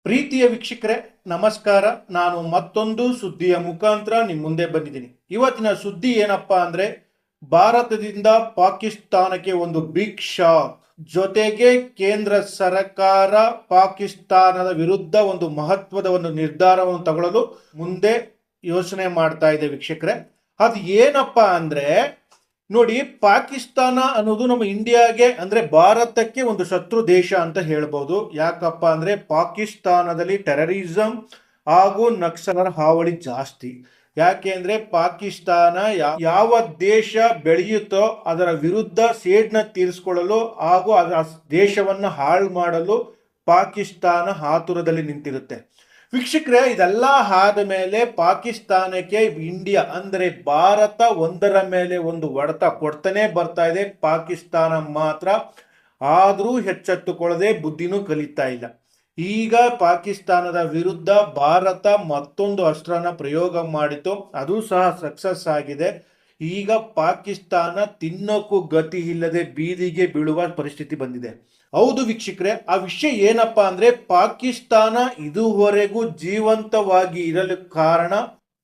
ಪ್ರೀತಿಯ ವೀಕ್ಷಕರೇ, ನಮಸ್ಕಾರ. ನಾನು ಮತ್ತೊಂದು ಸುದ್ದಿಯ ಮುಖಾಂತರ ನಿಮ್ಮ ಮುಂದೆ ಬಂದಿದ್ದೀನಿ. ಇವತ್ತಿನ ಸುದ್ದಿ ಏನಪ್ಪಾ ಅಂದ್ರೆ, ಭಾರತದಿಂದ ಪಾಕಿಸ್ತಾನಕ್ಕೆ ಒಂದು ಬಿಗ್ ಶಾಕ್. ಜೊತೆಗೆ ಕೇಂದ್ರ ಸರ್ಕಾರ ಪಾಕಿಸ್ತಾನದ ವಿರುದ್ಧ ಒಂದು ಮಹತ್ವದ ಒಂದು ನಿರ್ಧಾರವನ್ನು ತಗೊಳ್ಳಲು ಮುಂದೆ ಯೋಚನೆ ಮಾಡ್ತಾ ಇದೆ ವೀಕ್ಷಕರೇ. ಅದು ಏನಪ್ಪಾ ಅಂದ್ರೆ, ನೋಡಿ, ಪಾಕಿಸ್ತಾನ ಅನ್ನೋದು ನಮ್ಮ ಇಂಡಿಯಾಗೆ ಅಂದ್ರೆ ಭಾರತಕ್ಕೆ ಒಂದು ಶತ್ರು ದೇಶ ಅಂತ ಹೇಳ್ಬೋದು. ಯಾಕಪ್ಪ ಅಂದ್ರೆ ಪಾಕಿಸ್ತಾನದಲ್ಲಿ ಟೆರರಿಸಂ ಹಾಗೂ ನಕ್ಸಲರ ಹಾವಳಿ ಜಾಸ್ತಿ. ಯಾಕೆ ಅಂದ್ರೆ ಪಾಕಿಸ್ತಾನ ಯಾವ ದೇಶ ಬೆಳೆಯುತ್ತೋ ಅದರ ವಿರುದ್ಧ ಸೇಡ್ನ ತೀರಿಸಿಕೊಳ್ಳಲು ಹಾಗೂ ಅದರ ದೇಶವನ್ನ ಹಾಳು ಮಾಡಲು ಪಾಕಿಸ್ತಾನ ಆತುರದಲ್ಲಿ ನಿಂತಿರುತ್ತೆ. ವೀಕ್ಷಕರೇ, ಇದೆಲ್ಲ ಆದ ಮೇಲೆ ಪಾಕಿಸ್ತಾನಕ್ಕೆ ಇಂಡಿಯಾ ಅಂದ್ರೆ ಭಾರತ ಒಂದರ ಮೇಲೆ ಒಂದು ಹೊಡೆತ ಕೊಡ್ತಾನೆ ಬರ್ತಾ ಇದೆ. ಪಾಕಿಸ್ತಾನ ಮಾತ್ರ ಆದ್ರೂ ಎಚ್ಚೆತ್ತುಕೊಳ್ಳದೆ ಬುದ್ಧಿನೂ ಕಲಿತಾ ಇಲ್ಲ. ಈಗ ಪಾಕಿಸ್ತಾನದ ವಿರುದ್ಧ ಭಾರತ ಮತ್ತೊಂದು ಅಸ್ತ್ರನ ಪ್ರಯೋಗ ಮಾಡಿತು, ಅದು ಸಹ ಸಕ್ಸಸ್ ಆಗಿದೆ. ಈಗ ಪಾಕಿಸ್ತಾನ ತಿನ್ನೋಕ್ಕೂ ಗತಿ ಇಲ್ಲದೆ ಬೀದಿಗೆ ಬೀಳುವ ಪರಿಸ್ಥಿತಿ ಬಂದಿದೆ. ಹೌದು ವೀಕ್ಷಕರೇ, ಆ ವಿಷಯ ಏನಪ್ಪಾ ಅಂದ್ರೆ, ಪಾಕಿಸ್ತಾನ ಇದುವರೆಗೂ ಜೀವಂತವಾಗಿ ಇರಲು ಕಾರಣ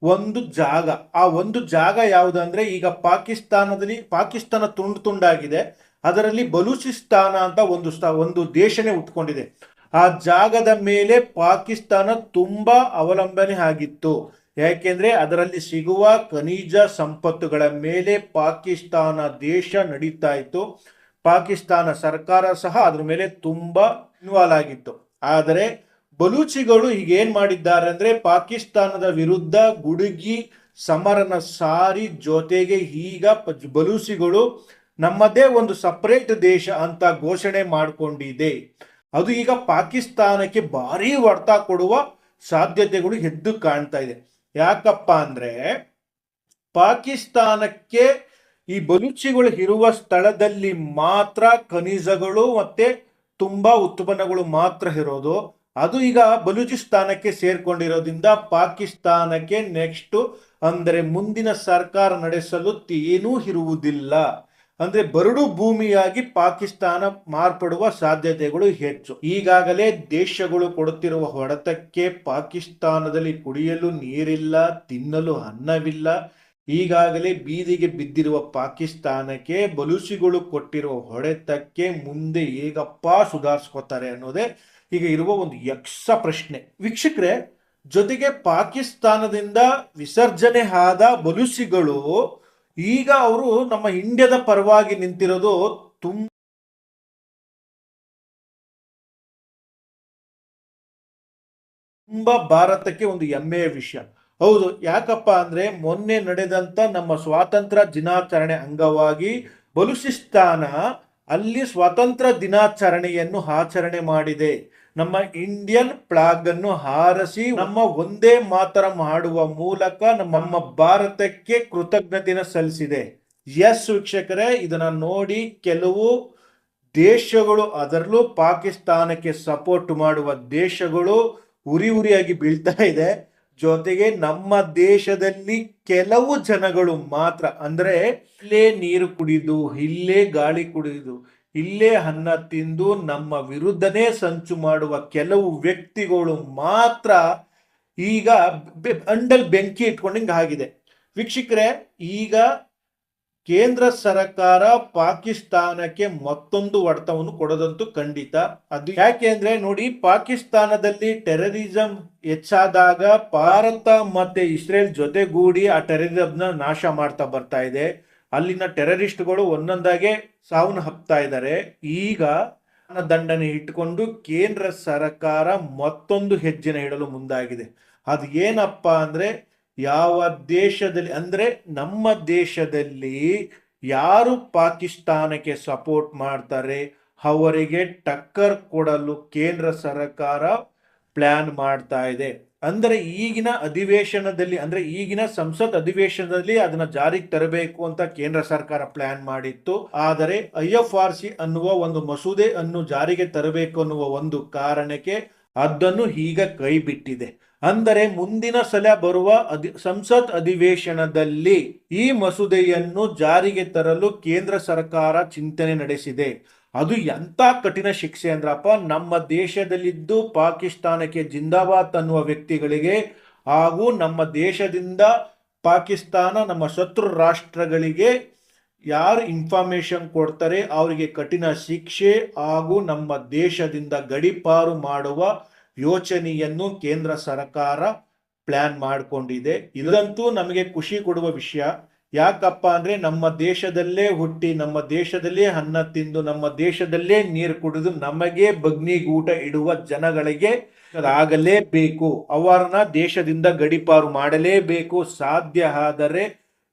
ಒಂದು ಜಾಗ. ಆ ಒಂದು ಜಾಗ ಯಾವುದಂದ್ರೆ, ಈಗ ಪಾಕಿಸ್ತಾನ ತುಂಡು ತುಂಡಾಗಿದೆ. ಅದರಲ್ಲಿ ಬಲೂಚಿಸ್ತಾನ ಅಂತ ಒಂದು ದೇಶನೇ ಉಟ್ಕೊಂಡಿದೆ. ಆ ಜಾಗದ ಮೇಲೆ ಪಾಕಿಸ್ತಾನ ತುಂಬಾ ಅವಲಂಬನೆ ಆಗಿತ್ತು. ಯಾಕೆಂದ್ರೆ ಅದರಲ್ಲಿ ಸಿಗುವ ಖನಿಜ ಸಂಪತ್ತುಗಳ ಮೇಲೆ ಪಾಕಿಸ್ತಾನ ದೇಶ ನಡೀತಾ ಇತ್ತು. ಪಾಕಿಸ್ತಾನ ಸರ್ಕಾರ ಸಹ ಅದ್ರ ಮೇಲೆ ತುಂಬಾ ಇನ್ವಾಲ್ವ್ ಆಗಿತ್ತು. ಆದರೆ ಬಲೂಚಿಗಳು ಈಗ ಏನ್ ಮಾಡಿದ್ದಾರೆ ಅಂದ್ರೆ, ಪಾಕಿಸ್ತಾನದ ವಿರುದ್ಧ ಗುಡುಗಿ ಸಮರನ ಸಾರಿ, ಜೊತೆಗೆ ಈಗ ಬಲೂಚಿಗಳು ನಮ್ಮದೇ ಒಂದು ಸಪರೇಟ್ ದೇಶ ಅಂತ ಘೋಷಣೆ ಮಾಡಿಕೊಂಡಿದೆ. ಅದು ಈಗ ಪಾಕಿಸ್ತಾನಕ್ಕೆ ಭಾರಿ ಹೊಡೆತ ಕೊಡುವ ಸಾಧ್ಯತೆಗಳು ಎದ್ದು ಕಾಣ್ತಾ ಇದೆ. ಯಾಕಪ್ಪ ಅಂದ್ರೆ, ಪಾಕಿಸ್ತಾನಕ್ಕೆ ಈ ಬಲೂಚಿಗಳು ಇರುವ ಸ್ಥಳದಲ್ಲಿ ಮಾತ್ರ ಖನಿಜಗಳು ಮತ್ತೆ ತುಂಬಾ ಉತ್ಪನ್ನಗಳು ಮಾತ್ರ ಇರೋದು. ಅದು ಈಗ ಬಲೂಚಿಸ್ತಾನಕ್ಕೆ ಸೇರ್ಕೊಂಡಿರೋದ್ರಿಂದ ಪಾಕಿಸ್ತಾನಕ್ಕೆ ನೆಕ್ಸ್ಟ್ ಅಂದ್ರೆ ಮುಂದಿನ ಸರ್ಕಾರ ನಡೆಸಲು ಏನೂ ಇರುವುದಿಲ್ಲ. ಅಂದ್ರೆ ಬರಡು ಭೂಮಿಯಾಗಿ ಪಾಕಿಸ್ತಾನ ಮಾರ್ಪಡುವ ಸಾಧ್ಯತೆಗಳು ಹೆಚ್ಚು. ಈಗಾಗಲೇ ದೇಶಗಳು ಕೊಡುತ್ತಿರುವ ಹೊಡೆತಕ್ಕೆ ಪಾಕಿಸ್ತಾನದಲ್ಲಿ ಕುಡಿಯಲು ನೀರಿಲ್ಲ, ತಿನ್ನಲು ಅನ್ನವಿಲ್ಲ. ಈಗಾಗಲೇ ಬೀದಿಗೆ ಬಿದ್ದಿರುವ ಪಾಕಿಸ್ತಾನಕ್ಕೆ ಬಲೂಚಿಗಳು ಕೊಟ್ಟಿರುವ ಹೊಡೆತಕ್ಕೆ ಮುಂದೆ ಹೇಗಪ್ಪ ಸುಧಾರಿಸ್ಕೋತಾರೆ ಅನ್ನೋದೇ ಈಗ ಇರುವ ಒಂದು ಯಕ್ಷ ಪ್ರಶ್ನೆ ವೀಕ್ಷಕರೇ. ಜೊತೆಗೆ ಪಾಕಿಸ್ತಾನದಿಂದ ವಿಸರ್ಜನೆ ಆದ ಬಲೂಚಿಗಳು ಈಗ ಅವರು ನಮ್ಮ ಇಂಡಿಯಾದ ಪರವಾಗಿ ನಿಂತಿರೋದು ತುಂಬಾ ಭಾರತಕ್ಕೆ ಒಂದು ಹೆಮ್ಮೆಯ ವಿಷಯ. ಹೌದು, ಯಾಕಪ್ಪ ಅಂದ್ರೆ ಮೊನ್ನೆ ನಡೆದಂತ ನಮ್ಮ ಸ್ವಾತಂತ್ರ್ಯ ದಿನಾಚರಣೆ ಅಂಗವಾಗಿ ಬಲೂಚಿಸ್ತಾನ ಅಲ್ಲಿ ಸ್ವಾತಂತ್ರ್ಯ ದಿನಾಚರಣೆಯನ್ನು ಆಚರಣೆ ಮಾಡಿದೆ. ನಮ್ಮ ಇಂಡಿಯನ್ ಫ್ಲಾಗ್ ಅನ್ನು ಹಾರಿಸಿ ನಮ್ಮ ಒಂದೇ ಮಾತರ ಮಾಡುವ ಮೂಲಕ ನಮ್ಮ ಭಾರತಕ್ಕೆ ಕೃತಜ್ಞತೆಯನ್ನು ಸಲ್ಲಿಸಿದೆ. ಎಸ್ ವೀಕ್ಷಕರೇ, ಇದನ್ನ ನೋಡಿ ಕೆಲವು ದೇಶಗಳು, ಅದರಲ್ಲೂ ಪಾಕಿಸ್ತಾನಕ್ಕೆ ಸಪೋರ್ಟ್ ಮಾಡುವ ದೇಶಗಳು ಉರಿ ಉರಿಯಾಗಿ ಬೀಳ್ತಾ ಇದೆ. ಜೊತೆಗೆ ನಮ್ಮ ದೇಶದಲ್ಲಿ ಕೆಲವು ಜನಗಳು ಮಾತ್ರ ಅಂದ್ರೆ ಇಲ್ಲೇ ನೀರು ಕುಡಿದು, ಇಲ್ಲೇ ಗಾಳಿ ಕುಡಿದು, ಇಲ್ಲೇ ಅನ್ನ ತಿಂದು ನಮ್ಮ ವಿರುದ್ಧನೇ ಸಂಚು ಮಾಡುವ ಕೆಲವು ವ್ಯಕ್ತಿಗಳು ಮಾತ್ರ ಈಗ ಅಂಡಲ್ ಬೆಂಕಿ ಇಟ್ಕೊಂಡಂಗೆ ಆಗಿದೆ. ವೀಕ್ಷಕರೇ, ಈಗ ಕೇಂದ್ರ ಸರ್ಕಾರ ಪಾಕಿಸ್ತಾನಕ್ಕೆ ಮತ್ತೊಂದು ಹೊಡೆತವನ್ನು ಕೊಡೋದಂತೂ ಖಂಡಿತ. ಅದು ಯಾಕೆ ಅಂದ್ರೆ ನೋಡಿ, ಪಾಕಿಸ್ತಾನದಲ್ಲಿ ಟೆರರಿಸಂ ಹೆಚ್ಚಾದಾಗ ಭಾರತ ಮತ್ತೆ ಇಸ್ರೇಲ್ ಜೊತೆಗೂಡಿ ಆ ಟೆರರಿಸಂನ ನಾಶ ಮಾಡ್ತಾ ಬರ್ತಾ ಇದೆ. ಅಲ್ಲಿನ ಟೆರರಿಸ್ಟ್ಗಳು ಒಂದೊಂದಾಗೆ ಸಾವನ್ನ ಹಪ್ತಾ ಇದ್ದಾರೆ. ಈಗ ದಂಡನೆ ಇಟ್ಟುಕೊಂಡು ಕೇಂದ್ರ ಸರ್ಕಾರ ಮತ್ತೊಂದು ಹೆಜ್ಜೆನ ಇಡಲು ಮುಂದಾಗಿದೆ. ಅದು ಏನಪ್ಪಾ ಅಂದ್ರೆ, ಯಾವ ದೇಶದಲ್ಲಿ ಅಂದ್ರೆ ನಮ್ಮ ದೇಶದಲ್ಲಿ ಯಾರು ಪಾಕಿಸ್ತಾನಕ್ಕೆ ಸಪೋರ್ಟ್ ಮಾಡ್ತಾರೆ ಅವರಿಗೆ ಟಕ್ಕರ್ ಕೊಡಲು ಕೇಂದ್ರ ಸರ್ಕಾರ ಪ್ಲಾನ್ ಮಾಡ್ತಾ ಇದೆ. ಅಂದ್ರೆ ಈಗಿನ ಅಧಿವೇಶನದಲ್ಲಿ ಅಂದ್ರೆ ಈಗಿನ ಸಂಸತ್ ಅಧಿವೇಶನದಲ್ಲಿ ಅದನ್ನ ಜಾರಿಗೆ ತರಬೇಕು ಅಂತ ಕೇಂದ್ರ ಸರ್ಕಾರ ಪ್ಲಾನ್ ಮಾಡಿತ್ತು. ಆದರೆ IFRC ಅನ್ನುವ ಒಂದು ಮಸೂದೆ ಅನ್ನು ಜಾರಿಗೆ ತರಬೇಕು ಅನ್ನುವ ಒಂದು ಕಾರಣಕ್ಕೆ ಅದನ್ನು ಈಗ ಕೈ ಬಿಟ್ಟಿದೆ. ಅಂದರೆ ಮುಂದಿನ ಸಲ ಬರುವ ಸಂಸತ್ ಅಧಿವೇಶನದಲ್ಲಿ ಈ ಮಸೂದೆಯನ್ನು ಜಾರಿಗೆ ತರಲು ಕೇಂದ್ರ ಸರ್ಕಾರ ಚಿಂತನೆ ನಡೆಸಿದೆ. ಅದು ಎಂಥ ಕಠಿಣ ಶಿಕ್ಷೆ ಅಂದ್ರಪ್ಪ, ನಮ್ಮ ದೇಶದಲ್ಲಿದ್ದು ಪಾಕಿಸ್ತಾನಕ್ಕೆ ಜಿಂದಾಬಾದ್ ಅನ್ನುವ ವ್ಯಕ್ತಿಗಳಿಗೆ ಹಾಗೂ ನಮ್ಮ ದೇಶದಿಂದ ಪಾಕಿಸ್ತಾನ ನಮ್ಮ ಶತ್ರು ರಾಷ್ಟ್ರಗಳಿಗೆ ಯಾರು ಇನ್ಫಾರ್ಮೇಶನ್ ಕೊಡ್ತಾರೆ ಅವರಿಗೆ ಕಠಿಣ ಶಿಕ್ಷೆ ಹಾಗೂ ನಮ್ಮ ದೇಶದಿಂದ ಗಡೀಪಾರು ಮಾಡುವ ಯೋಚನೆಯನ್ನು ಕೇಂದ್ರ ಸರ್ಕಾರ ಪ್ಲಾನ್ ಮಾಡಿಕೊಂಡಿದೆ. ಇದಂತೂ ನಮಗೆ ಖುಷಿ ಕೊಡುವ ವಿಷಯ. ಯಾಕಪ್ಪ ಅಂದ್ರೆ ನಮ್ಮ ದೇಶದಲ್ಲೇ ಹುಟ್ಟಿ, ನಮ್ಮ ದೇಶದಲ್ಲೇ ಅನ್ನ ತಿಂದು, ನಮ್ಮ ದೇಶದಲ್ಲೇ ನೀರು ಕುಡಿದು ನಮಗೆ ಬಗ್ನಿಗೂಟ ಇಡುವ ಜನಗಳಿಗೆ ಆಗಲೇಬೇಕು, ಅವರನ್ನ ದೇಶದಿಂದ ಗಡೀಪಾರು ಮಾಡಲೇಬೇಕು. ಸಾಧ್ಯ ಆದರೆ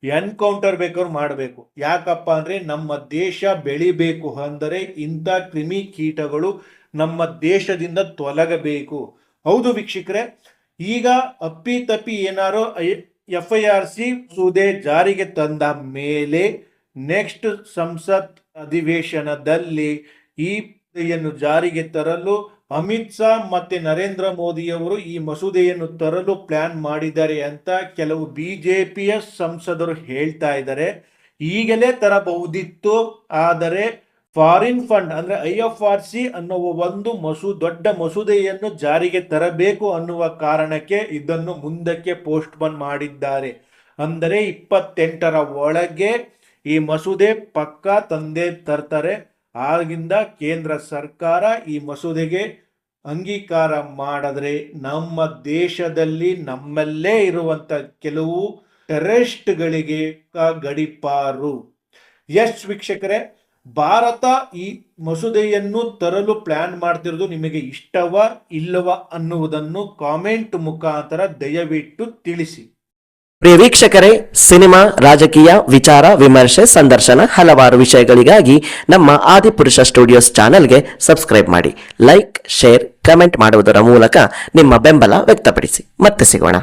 ಎನ್ಕೌಂಟರ್ ಬೇಕಾದ್ರೂ ಮಾಡಬೇಕು. ಯಾಕಪ್ಪ ಅಂದ್ರೆ ನಮ್ಮ ದೇಶ ಬೆಳಿಬೇಕು ಅಂದರೆ ಇಂಥ ಕ್ರಿಮಿ ಕೀಟಗಳು ನಮ್ಮ ದೇಶದಿಂದ ತೊಲಗಬೇಕು. ಹೌದು ವೀಕ್ಷಕರೇ, ಈಗ ಅಪ್ಪಿತಪ್ಪಿ ಏನಾರು FIRC ಮಸೂದೆ ಜಾರಿಗೆ ತಂದ ಮೇಲೆ ನೆಕ್ಸ್ಟ್ ಸಂಸತ್ ಅಧಿವೇಶನದಲ್ಲಿ ಈ ಮಸೂದೆಯನ್ನು ಜಾರಿಗೆ ತರಲು ಅಮಿತ್ ಶಾ ಮತ್ತೆ ನರೇಂದ್ರ ಮೋದಿಯವರು ಈ ಮಸೂದೆಯನ್ನು ತರಲು ಪ್ಲಾನ್ ಮಾಡಿದ್ದಾರೆ ಅಂತ ಕೆಲವು BJPಯ ಸಂಸದರು ಹೇಳ್ತಾ ಇದ್ದಾರೆ. ಈಗಲೇ ತರಬಹುದಿತ್ತು, ಆದರೆ ಫಾರಿನ್ ಫಂಡ್ ಅಂದ್ರೆ IFRC ಅನ್ನುವ ಒಂದು ದೊಡ್ಡ ಮಸೂದೆಯನ್ನು ಜಾರಿಗೆ ತರಬೇಕು ಅನ್ನುವ ಕಾರಣಕ್ಕೆ ಇದನ್ನು ಮುಂದಕ್ಕೆ ಪೋಸ್ಟ್ಪೋನ್ ಮಾಡಿದ್ದಾರೆ. ಅಂದರೆ 28ರ ಒಳಗೆ ಈ ಮಸೂದೆ ಪಕ್ಕಾ ತಂದೆ ತರ್ತಾರೆ. ಆಗಿಂದ ಕೇಂದ್ರ ಸರ್ಕಾರ ಈ ಮಸೂದೆಗೆ ಅಂಗೀಕಾರ ಮಾಡಿದ್ರೆ ನಮ್ಮ ದೇಶದಲ್ಲಿ ನಮ್ಮಲ್ಲೇ ಇರುವಂತ ಕೆಲವು ಟೆರರಿಸ್ಟ್ಗಳಿಗೆ ಗಡೀಪಾರು. ಎಸ್ ವೀಕ್ಷಕರೇ, ಭಾರತ ಈ ಮಸೂದೆಯನ್ನು ತರಲು ಪ್ಲಾನ್ ಮಾಡ್ತಿರೋದು ನಿಮಗೆ ಇಷ್ಟವಾ ಇಲ್ಲವಾ ಅನ್ನುವುದನ್ನು ಕಾಮೆಂಟ್ ಮುಖಾಂತರ ದಯವಿಟ್ಟು ತಿಳಿಸಿ. ಪ್ರಿಯ ವೀಕ್ಷಕರೇ, ಸಿನಿಮಾ, ರಾಜಕೀಯ, ವಿಚಾರ, ವಿಮರ್ಶೆ, ಸಂದರ್ಶನ ಹಲವಾರು ವಿಷಯಗಳಿಗಾಗಿ ನಮ್ಮ ಆದಿಪುರುಷ ಸ್ಟುಡಿಯೋಸ್ ಚಾನೆಲ್ಗೆ ಸಬ್ಸ್ಕ್ರೈಬ್ ಮಾಡಿ. ಲೈಕ್, ಶೇರ್, ಕಮೆಂಟ್ ಮಾಡುವುದರ ಮೂಲಕ ನಿಮ್ಮ ಬೆಂಬಲ ವ್ಯಕ್ತಪಡಿಸಿ. ಮತ್ತೆ ಸಿಗೋಣ.